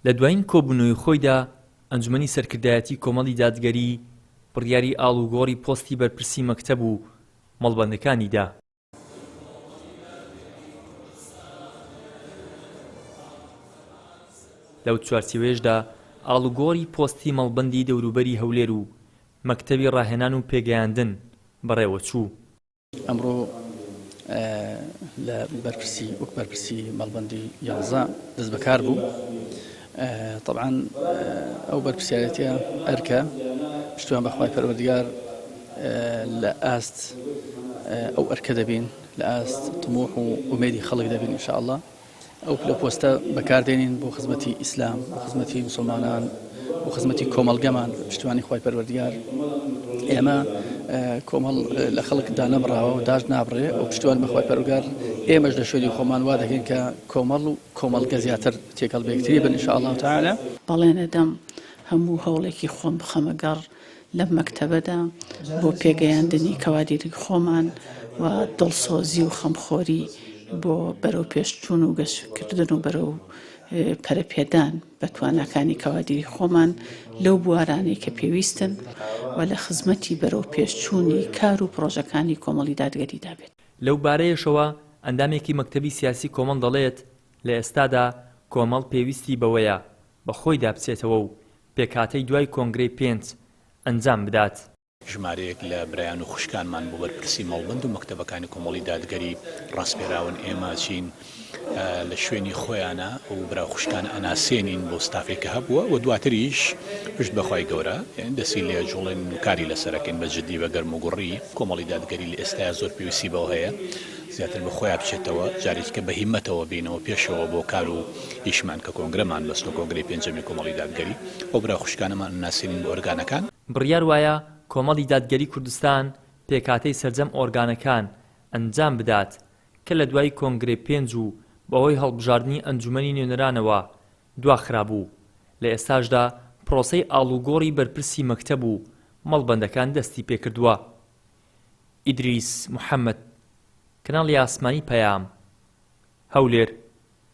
لە دوایین کۆبوونەوەی خۆیدا ئەنجومەنی سەرکردایەتی کۆمەڵی دادگەری بڕیاری ئاڵوگۆڕی پۆستی بەرپرسی مەکتەب و مەڵبەندەکانی دا. لەو چوارچێوەیەشدا ئاڵوگۆڕی پۆستی مەڵبەندی دەوروبەری هەولێر و مەکتەبی ڕاهێنان و پێگەیاندن بەڕێوە چوو. ئەمڕۆ لە بەرپرسی مەڵبەندی 11 دەست بەکار بوو. طبعا ئەو بەرپرسیارەتیە ئەرکە پشتیوان بەخوای پەروەردگار لە ئاست ئەو ئەرکە دەبین، لە ئاست تموح و ئومێدی خەڵک دەبین ئینشاء الله. ئەو لە پۆستە بەکاردێنین بۆ خزمەتی ئیسلام، بۆ خزمەتی مسلمانان، بۆ خزمەتی کۆمەڵگەمان پشتیوانی خوای پەروەردگار. ئێمە کۆمەڵ لە خەڵکدا نەبڕاوە و داش نابڕێ و پشتیوان بەخوای پەروەردگار ئێمەش لە شوێنی خۆمان وا دەکەین کە کۆمەڵ و کۆمەڵگە زیاتر تێکەڵ بێکتری بن ئینشاء الله تعالی. بەڵێنەدەم هەموو هەوڵێکی خۆم بخەمەگەڕ لەم مەکتەبەدا بۆ پێگەیاندنی کەوادیری خۆمان و دڵسۆزی و خەمخۆری بۆ بەرەو پێشچوون و گەشتکردن و بەرەو پەرەپێدان بە تواناکانی کەوادیری خۆمان لەو بوارانەی کە پێویستن و لە خزمەتی بەرەو پێشچوونی کار و پرۆژەکانی کۆمەڵی دادگەریدا بێت. لەو بارەیەشەوە ئەندامێکی مەکتەبی سیاسی کۆمەڵ دەڵێت لە ئێستادا کۆمەڵ پێویستی بەوەیە بەخۆیدا بچێتەوە و پێکهاتەی دوای کۆنگرەی 5 ئەنجام بدات. ژمارەیەک لە برایان و خوشکانمان بۆ بەرپرسی مەڵبەند و مەکتەبەکانی کۆمەڵی دادگەری ڕاستپێراون ئێمە چین لە شوێنی خۆیانە و برا خوشکان ئەناسێنین بۆ ستافێکە هەبووە و دواتریش پشت بەخوای گەورە دەسی لێ جوڵێن و کاری لەسەرەکەین بە جددی بە گەرم و گوڕی. کۆمەڵی دادگەری لە ئێستایا زۆر پێویستی بەوە هەیە زیاتر بە خۆیان بچێتەوە، جارێککە بە هیمەتەوە بینەوە پێشەوە بۆ کار و ئیشمان کە کۆنگرەمان بەستۆ کۆنگرەی پێنجەمی کۆمەڵی دادگەری ئەو برا خوشکانەمان ئەناسێنین بۆ ئۆرگانەکان. بڕیار وایە کۆمەڵی دادگەری کوردستان پێکهاتەی سەرجەم ئۆرگانەکان ئەنجام بدات کە لە دوای کۆنگرەی 5 و بەهۆی هەڵبژاردننی ئەنجومەنی نوێنەرانەوە دواخرابوو. لە ئێستاشدا پرۆسەی ئاڵوگۆڕی بەرپرسی مەکتەب و مەڵبەندەکان دەستی پێکردووە. ئیدریس محەممەد، کەناڵی ئاسمانی پەیام، هەولێر.